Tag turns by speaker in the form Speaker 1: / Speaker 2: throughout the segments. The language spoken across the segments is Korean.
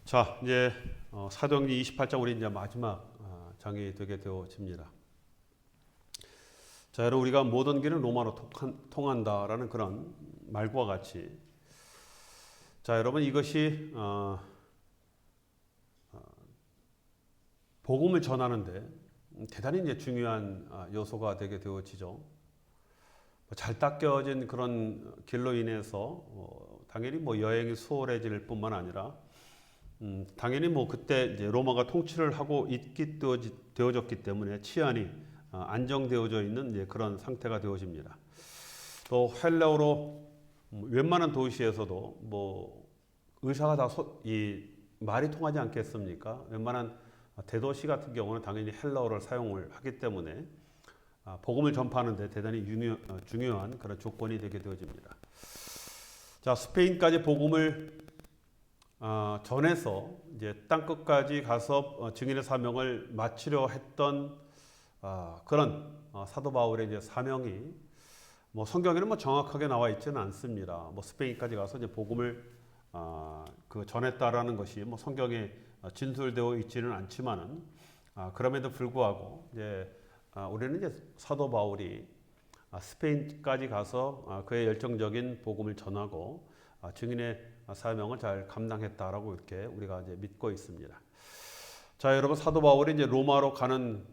Speaker 1: 자, 이제 사도행전 28장 우리 이제 마지막 장이 되게 되어집니다. 자, 여러분 우리가 모든 길은 로마로 통한다라는 그런 말과 같이 자, 여러분 이것이 복음을 전하는데 대단히 이제 중요한 요소가 되게 되어지죠. 잘 닦여진 그런 길로 인해서 당연히 뭐 여행이 수월해질 뿐만 아니라 당연히 뭐 그때 이제 로마가 통치를 하고 있기 되어졌기 때문에 치안이 안정되어져 있는 이제 그런 상태가 되어집니다. 또 헬라어로 웬만한 도시에서도 뭐 의사가 다 이 말이 통하지 않겠습니까? 웬만한 대도시 같은 경우는 당연히 헬라어를 사용을 하기 때문에 복음을 전파하는데 대단히 중요한 그런 조건이 되게 되어집니다. 자, 스페인까지 복음을 전해서 이제 땅 끝까지 가서 증인의 사명을 마치려 했던 그런 사도 바울의 이제 사명이 뭐 성경에는 뭐 정확하게 나와 있지는 않습니다. 뭐 스페인까지 가서 이제 복음을 그 전했다라는 것이 뭐 성경에 진술되어 있지는 않지만은 그럼에도 불구하고 이제 우리는 이제 사도 바울이 스페인까지 가서 그의 열정적인 복음을 전하고 증인의 사명을 잘 감당했다라고 이렇게 우리가 이제 믿고 있습니다. 자, 여러분 사도 바울이 이제 로마로 가는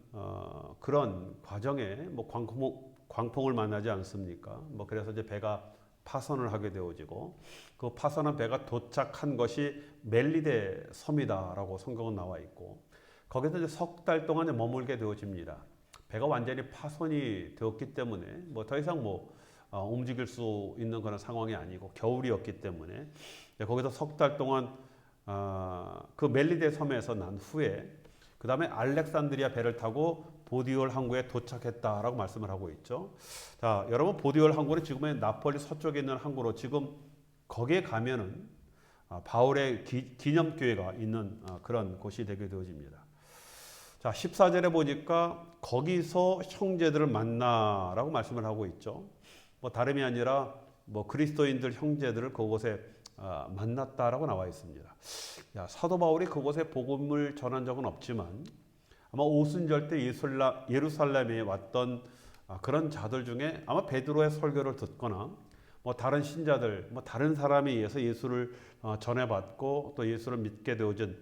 Speaker 1: 그런 과정에 뭐 광풍을 만나지 않습니까? 뭐 그래서 이제 배가 파선을 하게 되어지고 그 파선한 배가 도착한 것이 멜리데 섬이다라고 성경은 나와 있고 거기서 이제 석 달 동안 머물게 되어집니다. 배가 완전히 파손이 되었기 때문에 뭐 더 이상 뭐 움직일 수 있는 그런 상황이 아니고 겨울이었기 때문에 거기서 석 달 동안 그 멜리데 섬에서 난 후에 그 다음에 알렉산드리아 배를 타고 보디올 항구에 도착했다라고 말씀을 하고 있죠. 자, 여러분 보디올 항구는 지금의 나폴리 서쪽에 있는 항구로 지금 거기에 가면은 바울의 기념교회가 있는 그런 곳이 되게 되어집니다. 자, 14절에 보니까 거기서 형제들을 만나라고 말씀을 하고 있죠. 뭐 다름이 아니라 뭐 그리스도인들 형제들을 그곳에 만났다라고 나와 있습니다. 야, 사도 바울이 그곳에 복음을 전한 적은 없지만 아마 오순절 때 예루살렘에 왔던 그런 자들 중에 아마 베드로의 설교를 듣거나 뭐 다른 신자들, 뭐 다른 사람에 의해서 예수를 전해받고 또 예수를 믿게 되어진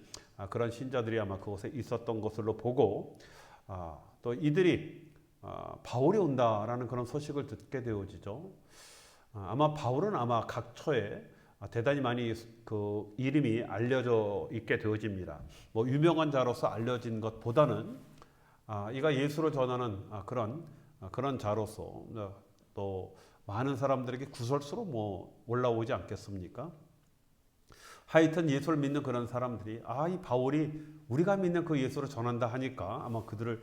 Speaker 1: 그런 신자들이 아마 그곳에 있었던 것으로 보고 또 이들이 바울이 온다라는 그런 소식을 듣게 되어지죠. 아마 바울은 아마 각처에 대단히 많이 그 이름이 알려져 있게 되어집니다. 뭐 유명한 자로서 알려진 것보다는 이가 예수를 전하는 그런 자로서 또 많은 사람들에게 구설수로 뭐 올라오지 않겠습니까? 하여튼 예수를 믿는 그런 사람들이 이 바울이 우리가 믿는 그 예수를 전한다 하니까 아마 그를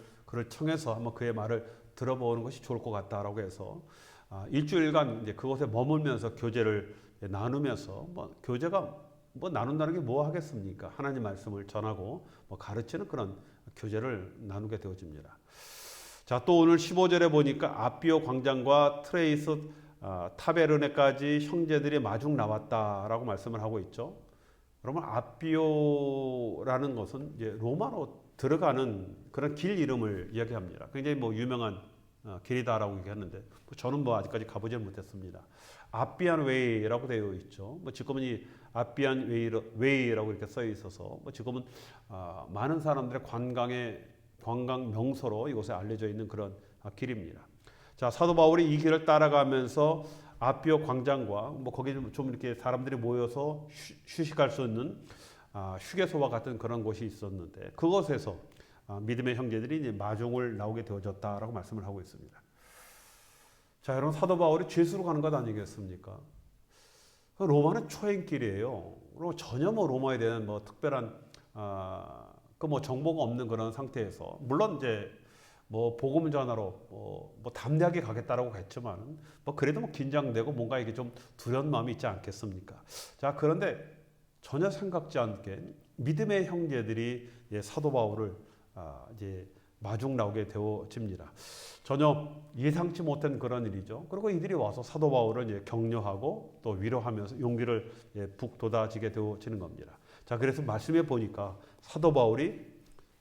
Speaker 1: 청해서 한번 그의 말을 들어보는 것이 좋을 것 같다라고 해서 일주일간 이제 그곳에 머물면서 교제를 나누면서 뭐 교제가 뭐 나눈다는 게 뭐 하겠습니까? 하나님 말씀을 전하고 뭐 가르치는 그런 교제를 나누게 되어집니다. 자, 또 오늘 15절에 보니까 아비오 광장과 트레이스 타베르네까지 형제들이 마중 나왔다라고 말씀을 하고 있죠. 여러분 아비오라는 것은 이제 로마로 들어가는 그런 길 이름을 이야기합니다. 굉장히 뭐 유명한 길이다라고 얘기하는데 저는 뭐 아직까지 가보지는 못했습니다. 아비안 웨이라고 되어 있죠. 뭐 지금은 이 아비안 웨이라고 이렇게 써 있어서 뭐 지금은 많은 사람들의 관광 명소로 이곳에 알려져 있는 그런 길입니다. 자, 사도 바울이 이 길을 따라가면서 아비오 광장과 뭐 거기 좀 이렇게 사람들이 모여서 휴식할 수 있는 휴게소와 같은 그런 곳이 있었는데 그곳에서 믿음의 형제들이 이제 마중을 나오게 되어졌다라고 말씀을 하고 있습니다. 자, 여러분 사도 바울이 죄수로 가는 것 아니겠습니까? 로마는 초행길이에요. 그리고 전혀 뭐 로마에 대한 뭐 특별한 그 뭐 정보가 없는 그런 상태에서 물론 이제 뭐 복음 전하러 뭐 담대하게 가겠다라고 했지만 뭐 그래도 뭐 긴장되고 뭔가 이게 좀 두려운 마음이 있지 않겠습니까? 자, 그런데 전혀 생각지 않게 믿음의 형제들이 사도 바울을 이제 마중 나오게 되어집니다. 전혀 예상치 못한 그런 일이죠. 그리고 이들이 와서 사도 바울을 이제 격려하고 또 위로하면서 용기를 북돋아지게 되어지는 겁니다. 자, 그래서 말씀해 보니까 사도 바울이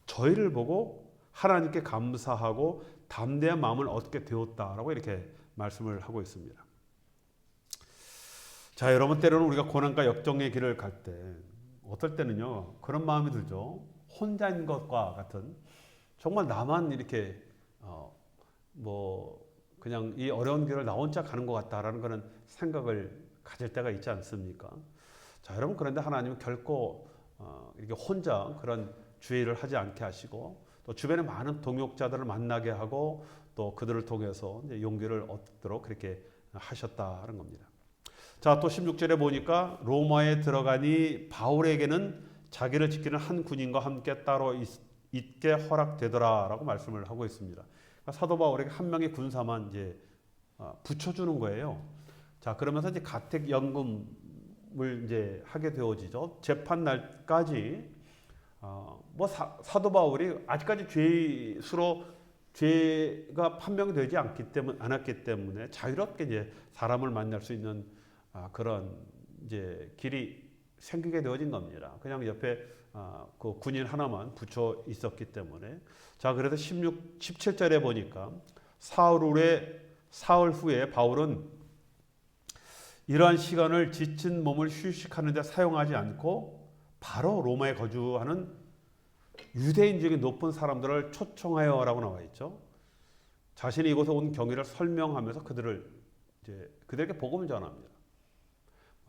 Speaker 1: 저희를 보고 하나님께 감사하고 담대한 마음을 얻게 되었다라고 이렇게 말씀을 하고 있습니다. 자, 여러분, 때로는 우리가 고난과 역정의 길을 갈 때 어떨 때는요 그런 마음이 들죠. 혼자인 것과 같은, 정말 나만 이렇게 그냥 이 어려운 길을 나 혼자 가는 것 같다라는 그런 생각을 가질 때가 있지 않습니까? 자, 여러분, 그런데 하나님은 결코 이렇게 혼자 그런 주의를 하지 않게 하시고, 또 주변에 많은 동역자들을 만나게 하고, 또 그들을 통해서 이제 용기를 얻도록 그렇게 하셨다는 겁니다. 자, 또 16절에 보니까 로마에 들어가니 바울에게는 자기를 지키는 한 군인과 함께 따로 있게 허락되더라라고 말씀을 하고 있습니다. 그러니까 사도 바울에게 한 명의 군사만 이제 붙여주는 거예요. 자, 그러면서 이제 가택연금을 이제 하게 되어지죠. 재판 날까지 사도 바울이 아직까지 죄가 판명이 되지 않았기 때문에 자유롭게 이제 사람을 만날 수 있는 그런 이제 길이 생기게 되어진 겁니다. 그냥 옆에 그 군인 하나만 붙여 있었기 때문에. 자, 그래서 17절에 보니까 사흘 후에 바울은 이러한 시간을 지친 몸을 휴식하는 데 사용하지 않고 바로 로마에 거주하는 유대인 중에 높은 사람들을 초청하여라고 나와 있죠. 자신이 이곳에 온 경위를 설명하면서 그들에게 복음을 전합니다.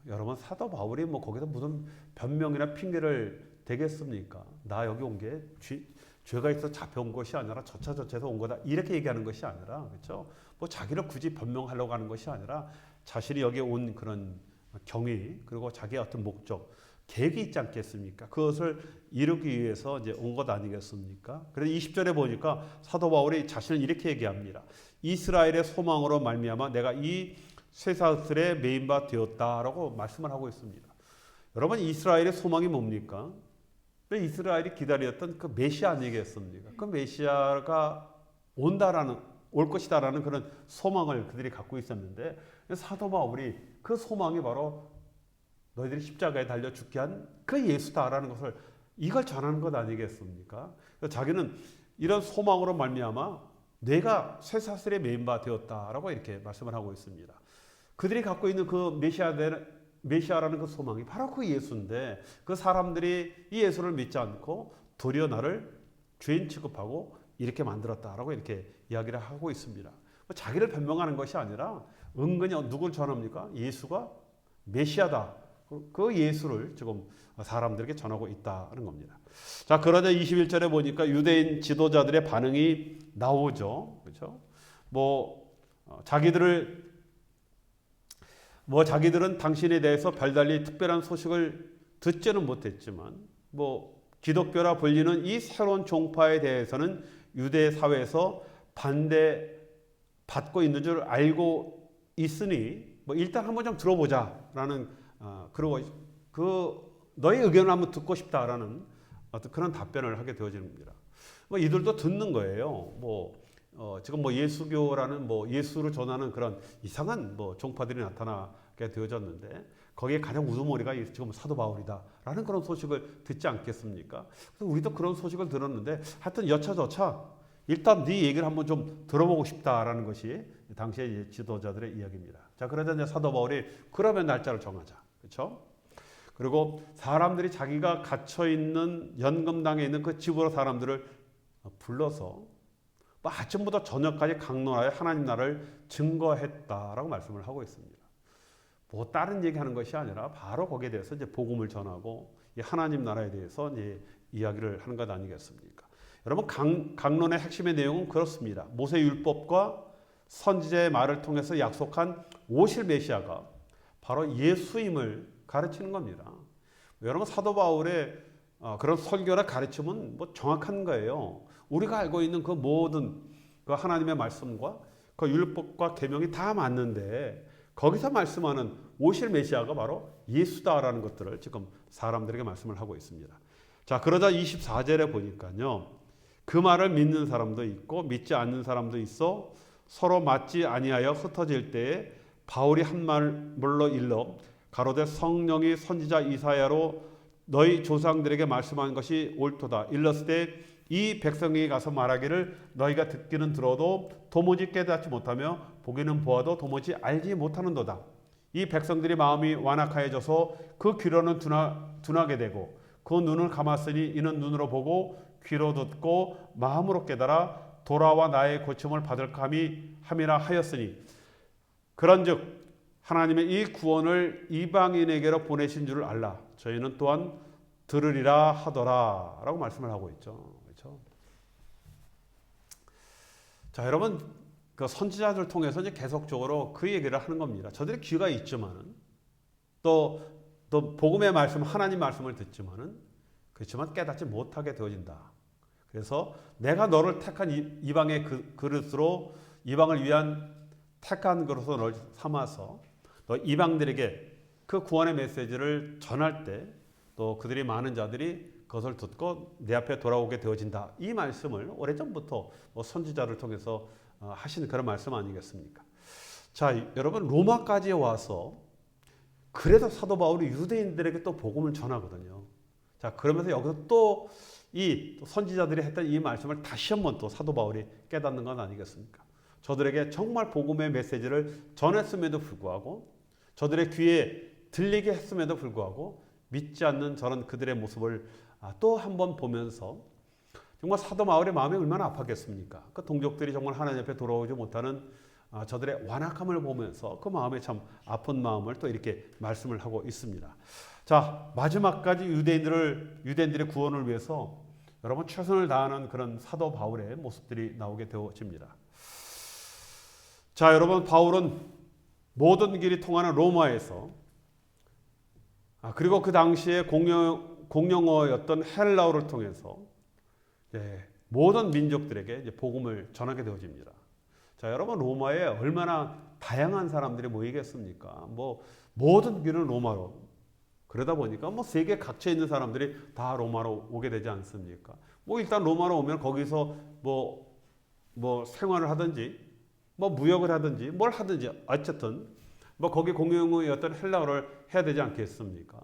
Speaker 1: 여러분, 사도 바울이 거기서 무슨 변명이나 핑계를 대겠습니까? 나 여기 온 게 죄가 있어 잡혀온 것이 아니라 저차저차해서 온 거다, 이렇게 얘기하는 것이 아니라, 그렇죠? 자기를 굳이 변명하려고 하는 것이 아니라 자신이 여기 온 그런 경위, 그리고 자기의 어떤 목적, 계획이 있지 않겠습니까? 그것을 이루기 위해서 이제 온 것 아니겠습니까? 그래서 20절에 보니까 사도 바울이 자신을 이렇게 얘기합니다. 이스라엘의 소망으로 말미암아 내가 이 쇠사슬에 매인 바 되었다라고 말씀을 하고 있습니다. 여러분, 이스라엘의 소망이 뭡니까? 이스라엘이 기다렸던 그 메시아 아니겠습니까? 그 메시아가 올 것이다라는 그런 소망을 그들이 갖고 있었는데, 사도 바울이 그 소망이 바로 너희들이 십자가에 달려 죽게 한 그 예수다라는 것을, 이걸 전하는 것 아니겠습니까? 자기는 이런 소망으로 말미암아 내가 쇠사슬에 매인 바 되었다라고 이렇게 말씀을 하고 있습니다. 그들이 갖고 있는 그 메시아라는 그 소망이 바로 그 예수인데, 그 사람들이 이 예수를 믿지 않고 도리어 나를 죄인 취급하고 이렇게 만들었다라고 이렇게 이야기를 하고 있습니다. 자기를 변명하는 것이 아니라 은근히 누굴 전합니까? 예수가 메시아다. 그 예수를 지금 사람들에게 전하고 있다는 겁니다. 자, 그러자 21절에 보니까 유대인 지도자들의 반응이 나오죠. 그렇죠? 자기들은 당신에 대해서 별달리 특별한 소식을 듣지는 못했지만, 기독교라 불리는 이 새로운 종파에 대해서는 유대 사회에서 반대받고 있는 줄 알고 있으니 일단 한번 좀 들어보자라는, 그리고 너의 의견을 한번 듣고 싶다라는 어떤 그런 답변을 하게 되어집니다. 이들도 듣는 거예요. 지금 예수교라는 예수를 전하는 그런 이상한 종파들이 나타나게 되어졌는데, 거기에 가장 우두머리가 지금 사도 바울이다라는 그런 소식을 듣지 않겠습니까? 그래서 우리도 그런 소식을 들었는데, 하여튼 여차저차 일단 네 얘기를 한번 좀 들어보고 싶다라는 것이 당시의 지도자들의 이야기입니다. 자, 그러자 이제 사도 바울이 그러면 날짜를 정하자, 그렇죠? 그리고 사람들이 자기가 갇혀 있는 연금당에 있는 그 집으로 사람들을 불러서 아침부터 저녁까지 강론하여 하나님 나라를 증거했다라고 말씀을 하고 있습니다. 다른 얘기하는 것이 아니라 바로 거기에 대해서 이제 복음을 전하고 이 하나님 나라에 대해서 이제 이야기를 하는 것 아니겠습니까? 여러분, 강론의 핵심의 내용은 그렇습니다. 모세 율법과 선지자의 말을 통해서 약속한 오실 메시아가 바로 예수임을 가르치는 겁니다. 여러분, 사도 바울의 그런 설교나 가르침은 정확한 거예요. 우리가 알고 있는 그 모든 그 하나님의 말씀과 그 율법과 계명이 다 맞는데, 거기서 말씀하는 오실 메시아가 바로 예수다라는 것들을 지금 사람들에게 말씀을 하고 있습니다. 자, 그러자 24절에 보니까요, 그 말을 믿는 사람도 있고 믿지 않는 사람도 있어 서로 맞지 아니하여 흩어질 때에 바울이 한 말로 일러 가로되 성령이 선지자 이사야로 너희 조상들에게 말씀한 것이 옳도다. 일렀을 때 이 백성에게 가서 말하기를 너희가 듣기는 들어도 도무지 깨닫지 못하며 보기는 보아도 도무지 알지 못하는도다. 이 백성들이 마음이 완악하여져서 그 귀로는 둔하게 되고 그 눈을 감았으니 이는 눈으로 보고 귀로 듣고 마음으로 깨달아 돌아와 나의 고침을 받을까 함이라 하였으니 그런즉 하나님의 이 구원을 이방인에게로 보내신 줄을 알라. 저희는 또한 들으리라 하더라 라고 말씀을 하고 있죠. 그렇죠? 자, 여러분, 그 선지자들 통해서 이제 계속적으로 그 얘기를 하는 겁니다. 저들의 귀가 있지만은 또 복음의 말씀, 하나님 말씀을 듣지만은 그렇지만 깨닫지 못하게 되어진다. 그래서 내가 너를 택한 이방의 그릇으로 이방을 위한 택한 그릇으로 너를 삼아서 너 이방들에게 그 구원의 메시지를 전할 때 또 그들이 많은 자들이 그것을 듣고 내 앞에 돌아오게 되어진다. 이 말씀을 오래전부터 선지자를 통해서 하신 그런 말씀 아니겠습니까? 자, 여러분 로마까지 와서 그래서 사도 바울이 유대인들에게 또 복음을 전하거든요. 자, 그러면서 여기서 또 이 선지자들이 했던 이 말씀을 다시 한번 또 사도 바울이 깨닫는 건 아니겠습니까? 저들에게 정말 복음의 메시지를 전했음에도 불구하고 저들의 귀에 들리게 했음에도 불구하고 믿지 않는 저런 그들의 모습을 또 한 번 보면서 정말 사도 바울의 마음이 얼마나 아팠겠습니까? 그 동족들이 정말 하나님 앞에 돌아오지 못하는 저들의 완악함을 보면서 그 마음에 참 아픈 마음을 또 이렇게 말씀을 하고 있습니다. 자, 마지막까지 유대인들의 구원을 위해서 여러분 최선을 다하는 그런 사도 바울의 모습들이 나오게 되어집니다. 자, 여러분 바울은 모든 길이 통하는 로마에서 그리고 그 당시에 공용어였던 헬라어를 통해서 모든 민족들에게 이제 복음을 전하게 되어집니다. 자, 여러분 로마에 얼마나 다양한 사람들이 모이겠습니까? 뭐 모든 길은 로마로. 그러다 보니까 뭐 세계 각처에 있는 사람들이 다 로마로 오게 되지 않습니까? 뭐 일단 로마로 오면 거기서 뭐 생활을 하든지 뭐 무역을 하든지 뭘 하든지 어쨌든 뭐 거기 공용어였던 헬라어를 해야 되지 않겠습니까?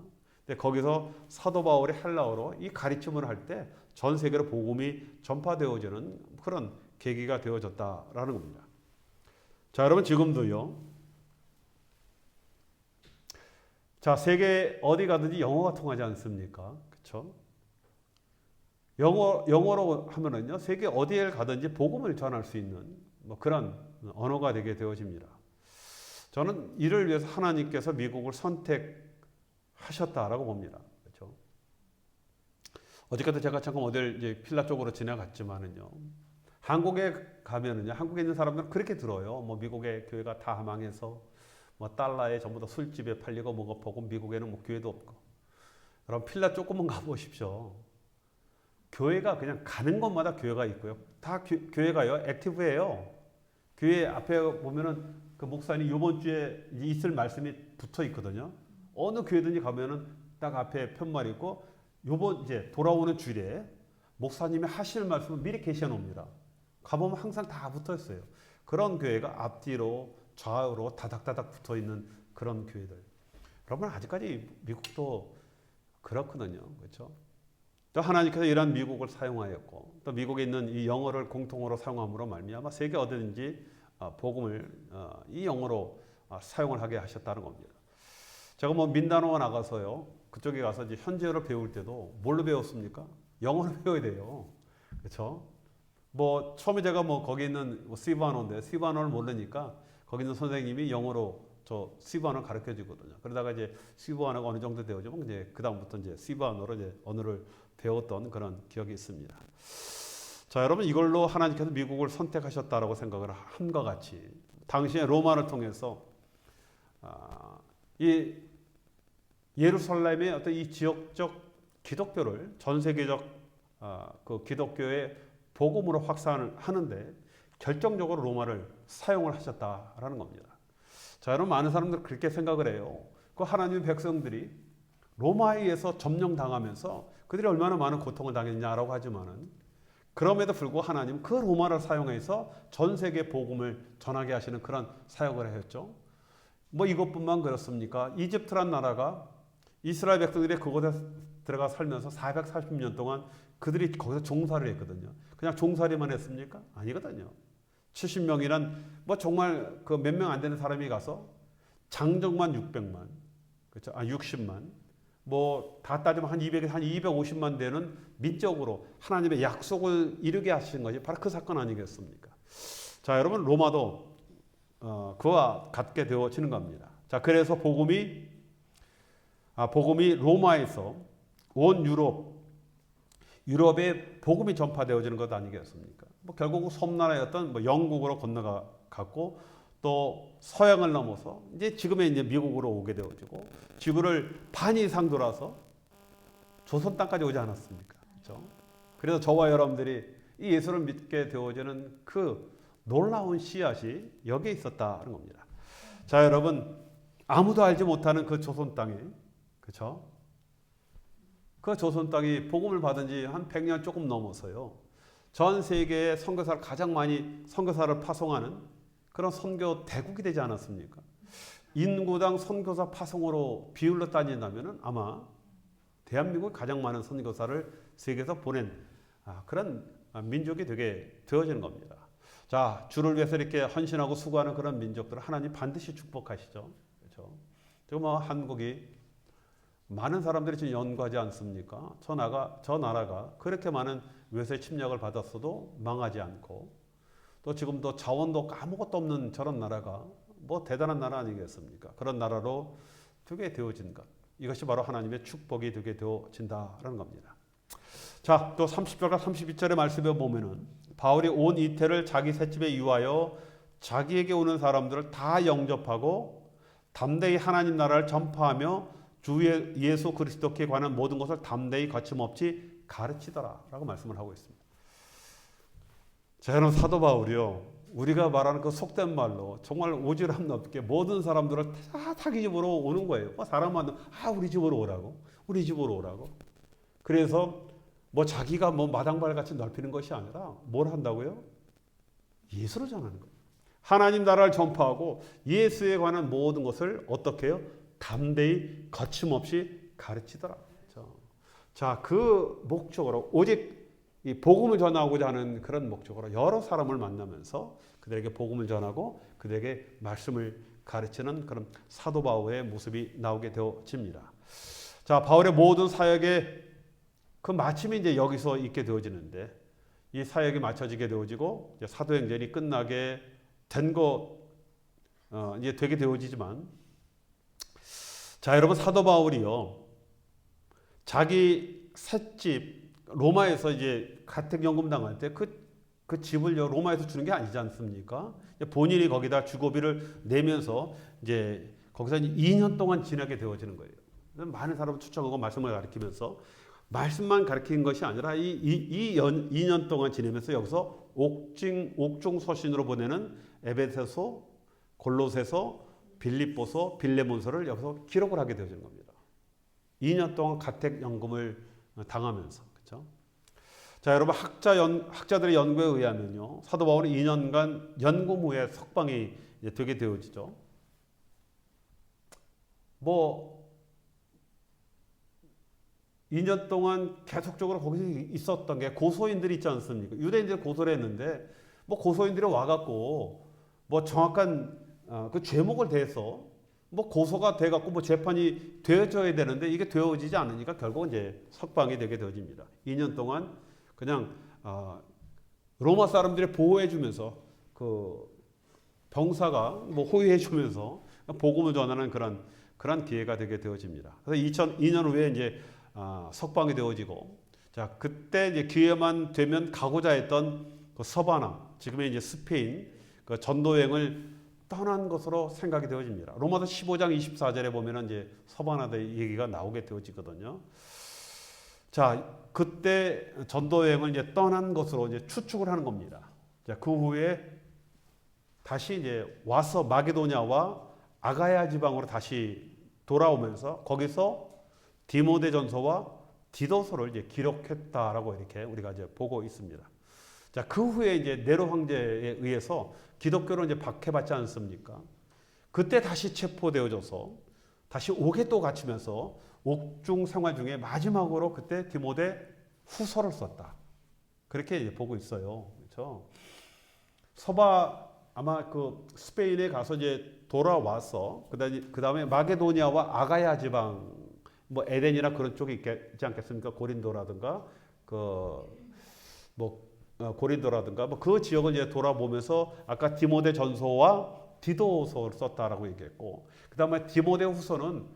Speaker 1: 근데 거기서 사도 바울의 헬라어로 이 가르침을 할 때 전 세계로 복음이 전파되어지는 그런 계기가 되어졌다라는 겁니다. 자, 여러분 지금도요. 자, 세계 어디 가든지 영어가 통하지 않습니까? 그렇죠? 영어로 하면은요. 세계 어디에 가든지 복음을 전할 수 있는 뭐 그런 언어가 되게 되어집니다. 저는 이를 위해서 하나님께서 미국을 선택하셨다라고 봅니다. 그렇죠? 어저께도 제가 잠깐 어딜 이제 필라 쪽으로 지나갔지만은요. 한국에 가면은요. 한국에 있는 사람들은 그렇게 들어요. 뭐 미국의 교회가 다 망해서 뭐 달러에 전부 다 술집에 팔리고 뭐가 보고 미국에는 뭐 교회도 없고. 여러분 필라 조금만 가보십시오. 교회가 그냥 가는 곳마다 교회가 있고요. 다 교회가요. 액티브예요. 교회 앞에 보면은 그 목사님 이번 주에 있을 말씀이 붙어 있거든요. 어느 교회든지 가면은 딱 앞에 편말 있고 요번 이제 돌아오는 주일에 목사님이 하실 말씀을 미리 계시해 놓습니다. 가보면 항상 다 붙어 있어요. 그런 교회가 앞뒤로 좌우로 다닥다닥 붙어 있는 그런 교회들. 여러분 아직까지 미국도 그렇거든요. 그렇죠? 또 하나님께서 이런 미국을 사용하였고 또 미국에 있는 이 영어를 공통어로 사용함으로 말미암아 세계 어디든지 복음을 이 영어로 사용을 하게 하셨다는 겁니다. 제가 뭐 민다노 나가서요. 그쪽에 가서 이제 현지어를 배울 때도 뭘로 배웠습니까? 영어로 배워야 돼요. 그렇죠? 뭐 처음에 제가 뭐 거기 있는 시바노인데 시바노를 모르니까 거기 있는 선생님이 영어로 저 시바노 가르쳐 주거든요. 그러다가 이제 시바노가 어느 정도 되어지면 이제 그 다음부터 이제 시바노로 이제 언어를 배웠던 그런 기억이 있습니다. 자, 여러분 이걸로 하나님께서 미국을 선택하셨다라고 생각을 함과 같이 당시에 로마를 통해서 이 예루살렘의 어떤 이 지역적 기독교를 전 세계적 그 기독교의 복음으로 확산을 하는데 결정적으로 로마를 사용을 하셨다라는 겁니다. 자, 여러분 많은 사람들 그렇게 생각을 해요. 그 하나님의 백성들이 로마에 의해서 점령당하면서 그들이 얼마나 많은 고통을 당했냐라고 하지만은 그럼에도 불구하고 하나님 그 로마를 사용해서 전 세계 복음을 전하게 하시는 그런 사역을 하셨죠. 뭐 이것뿐만 그렇습니까? 이집트란 나라가 이스라엘 백성들이 그곳에 들어가 살면서 440년 동안 그들이 거기서 종살이를 했거든요. 그냥 종살이만 했습니까? 아니거든요. 70명이란 뭐 정말 그 몇 명 안 되는 사람이 가서 장정만 600만, 그렇죠? 60만, 뭐 다 따지면 한 250만 되는 민족으로 하나님의 약속을 이루게 하신 것이 바로 그 사건 아니겠습니까? 자, 여러분 로마도 그와 같게 되어지는 겁니다. 자, 그래서 복음이 로마에서 온 유럽에 복음이 전파되어지는 것 아니겠습니까? 뭐 결국 섬나라였던 뭐 영국으로 건너갔고 또 서양을 넘어서 이제 지금의 이제 미국으로 오게 되어지고 지구를 반 이상 돌아서 조선 땅까지 오지 않았습니까? 그렇죠? 그래서 저와 여러분들이 이 예수를 믿게 되어지는 그 놀라운 씨앗이 여기에 있었다는 겁니다. 자, 여러분 아무도 알지 못하는 그 조선 땅에, 그렇죠? 그 조선 땅이 복음을 받은 지 한 100년 조금 넘어서요. 전 세계에 선교사를 가장 많이 선교사를 파송하는 그런 선교 대국이 되지 않았습니까? 인구당 선교사 파송으로 비율로 따진다면 아마 대한민국이 가장 많은 선교사를 세계에서 보낸 그런 민족이 되게 되어지는 겁니다. 자, 주를 위해서 이렇게 헌신하고 수고하는 그런 민족들을 하나님 반드시 축복하시죠. 그렇죠? 지금 뭐 한국이 많은 사람들이 지금 연구하지 않습니까? 저 나라가 그렇게 많은 외세 침략을 받았어도 망하지 않고 또 지금도 자원도 아무것도 없는 저런 나라가 뭐 대단한 나라 아니겠습니까? 그런 나라로 되게 되어진 것. 이것이 바로 하나님의 축복이 되게 되어진다라는 겁니다. 자, 또 30절과 32절의 말씀에 보면은 바울이 온 이태를 자기 셋집에 유하여 자기에게 오는 사람들을 다 영접하고 담대히 하나님 나라를 전파하며 주 예수 그리스도께 관한 모든 것을 담대히 거침없이 가르치더라라고 말씀을 하고 있습니다. 저는 사도 바울이요, 우리가 말하는 그 속된 말로 정말 오지랖 넓게 모든 사람들을 다 자기 집으로 오는 거예요. 사람 만나면 우리 집으로 오라고, 우리 집으로 오라고. 그래서 뭐 자기가 뭐 마당발 같이 넓히는 것이 아니라 뭘 한다고요? 예수를 전하는 거예요. 하나님 나라를 전파하고 예수에 관한 모든 것을 어떻게 해요? 담대히 거침없이 가르치더라. 자, 그 목적으로 오직 이 복음을 전하고자 하는 그런 목적으로 여러 사람을 만나면서 그들에게 복음을 전하고 그들에게 말씀을 가르치는 그런 사도 바울의 모습이 나오게 되어집니다. 자, 바울의 모든 사역의 그 마침이 이제 여기서 있게 되어지는데 이 사역이 마쳐지게 되어지고 이제 사도행전이 끝나게 된 이제 되게 되어지지만, 자, 여러분 사도 바울이요, 자기 셋집 로마에서 이제 가택연금 당할 때 그 집을 로마에서 주는 게 아니지 않습니까? 본인이 거기다 주거비를 내면서 이제 거기서 2년 동안 지내게 되어지는 거예요. 많은 사람을 추천하고 말씀을 가르치면서 말씀만 가르치는 것이 아니라 이 2년 동안 지내면서 여기서 옥중 서신으로 보내는 에베소서, 골로새서, 빌립보서, 빌레몬서를 여기서 기록을 하게 되어지는 겁니다. 2년 동안 가택연금을 당하면서. 그렇죠? 자, 여러분 학자들의 연구에 의하면요, 사도 바울은 2년간 연금 후에 석방이 되게 되어지죠. 뭐 2년 동안 계속적으로 거기서 있었던 게 고소인들이 있지 않습니까? 유대인들이 고소를 했는데 뭐 고소인들이 와갖고 뭐 정확한 그 죄목을 대해서 뭐 고소가 돼갖고 뭐 재판이 되어져야 되는데 이게 되어지지 않으니까 결국 이제 석방이 되게 되어집니다. 2년 동안 그냥 로마 사람들이 보호해주면서 그 병사가 뭐 호위해주면서 복음을 전하는 그런 기회가 되게 되어집니다. 그래서 2002년 후에 이제 석방이 되어지고, 자, 그때 이제 기회만 되면 가고자 했던 그 서바나, 지금의 이제 스페인 그 전도 여행을 떠난 것으로 생각이 되어집니다. 로마서 15장 24절에 보면은 이제 서바나의 얘기가 나오게 되어지거든요. 자, 그때 전도 여행을 이제 떠난 것으로 이제 추측을 하는 겁니다. 자, 그 후에 다시 이제 와서 마게도냐와 아가야 지방으로 다시 돌아오면서 거기서 디모데전서와 디도서를 이제 기록했다라고 이렇게 우리가 이제 보고 있습니다. 자, 그 후에 이제 네로 황제에 의해서 기독교로 이제 박해받지 않습니까? 그때 다시 체포되어져서 다시 옥에 또 갇히면서 옥중 생활 중에 마지막으로 그때 디모데 후서를 썼다. 그렇게 이제 보고 있어요. 그렇죠? 서바 아마 그 스페인에 가서 이제 돌아와서 그다음에 마게도니아와 아가야 지방 뭐 에덴이나 그런 쪽이 있지 않겠습니까? 고린도라든가 고린도라든가 뭐 그 지역을 이제 돌아보면서 아까 디모데 전서와 디도서를 썼다라고 얘기했고, 그다음에 디모데 후서는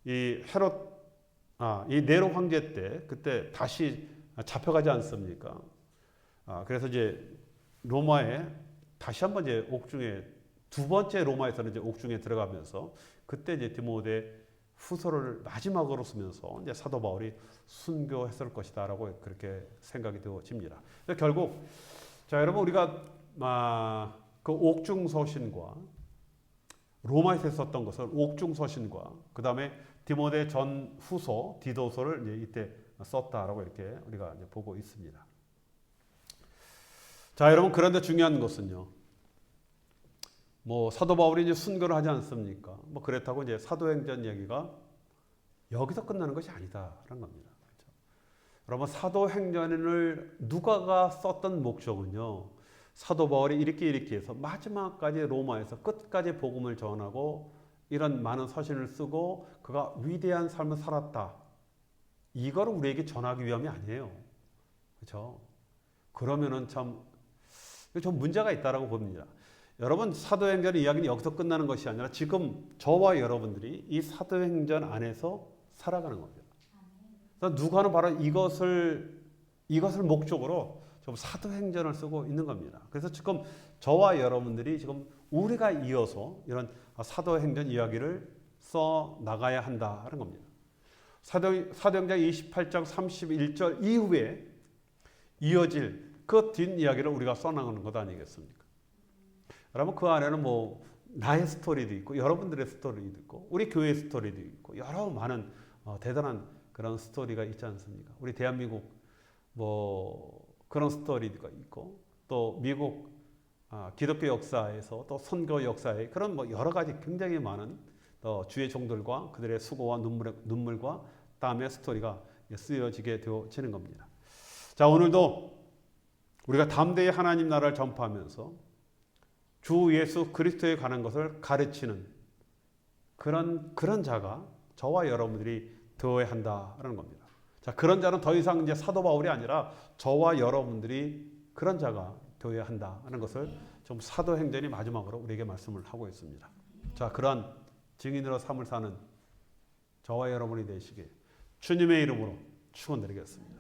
Speaker 1: 이 이 네로 황제 때 그때 다시 잡혀가지 않습니까? 그래서 이제 로마에 다시 한번 이제 옥중에 두 번째 로마에서는 이제 옥중에 들어가면서 그때 이제 디모데 후서를 마지막으로 쓰면서 이제 사도 바울이 순교했을 것이다라고 그렇게 생각이 되어집니다. 결국 자 여러분 우리가 그 옥중 서신과 로마에서 썼던 것을 옥중 서신과 그 다음에 디모데 전 후서 디도서를 이제 이때 썼다라고 이렇게 우리가 이제 보고 있습니다. 자 여러분 그런데 중요한 것은요. 뭐 사도 바울이 이제 순교를 하지 않습니까? 뭐 그렇다고 이제 사도행전 얘기가 여기서 끝나는 것이 아니다라는 겁니다. 그렇죠? 여러분 사도행전을 누가가 썼던 목적은요. 사도 바울이 이렇게 해서 마지막까지 로마에서 끝까지 복음을 전하고 이런 많은 서신을 쓰고 그가 위대한 삶을 살았다. 이걸 우리에게 전하기 위함이 아니에요. 그렇죠? 그러면은 좀 문제가 있다라고 봅니다. 여러분 사도행전의 이야기는 여기서 끝나는 것이 아니라 지금 저와 여러분들이 이 사도행전 안에서 살아가는 겁니다. 그래서 누가는 바로 이것을 목적으로 좀 사도행전을 쓰고 있는 겁니다. 그래서 지금 저와 여러분들이 지금 우리가 이어서 이런 사도행전 이야기를 써 나가야 한다는 겁니다. 사도행전 28장 31절 이후에 이어질 그 뒷이야기를 우리가 써나가는 것 아니겠습니까? 여러분 그 안에는 뭐 나의 스토리도 있고 여러분들의 스토리도 있고 우리 교회의 스토리도 있고 여러 많은 대단한 그런 스토리가 있지 않습니까? 우리 대한민국 뭐 그런 스토리가 있고 또 미국 기독교 역사에서 또 선교 역사에 그런 뭐 여러 가지 굉장히 많은 주의 종들과 그들의 수고와 눈물과 땀의 스토리가 쓰여지게 되어지는 겁니다. 자 오늘도 우리가 담대히 하나님 나라를 전파하면서 주 예수 그리스도에 관한 것을 가르치는 그런 자가 저와 여러분들이 되어야 한다는 겁니다. 자, 그런 자는 더 이상 이제 사도 바울이 아니라 저와 여러분들이 그런 자가 되어야 한다는 것을 좀 사도행전이 마지막으로 우리에게 말씀을 하고 있습니다. 자, 그러한 증인으로 삶을 사는 저와 여러분이 되시길 주님의 이름으로 축원드리겠습니다.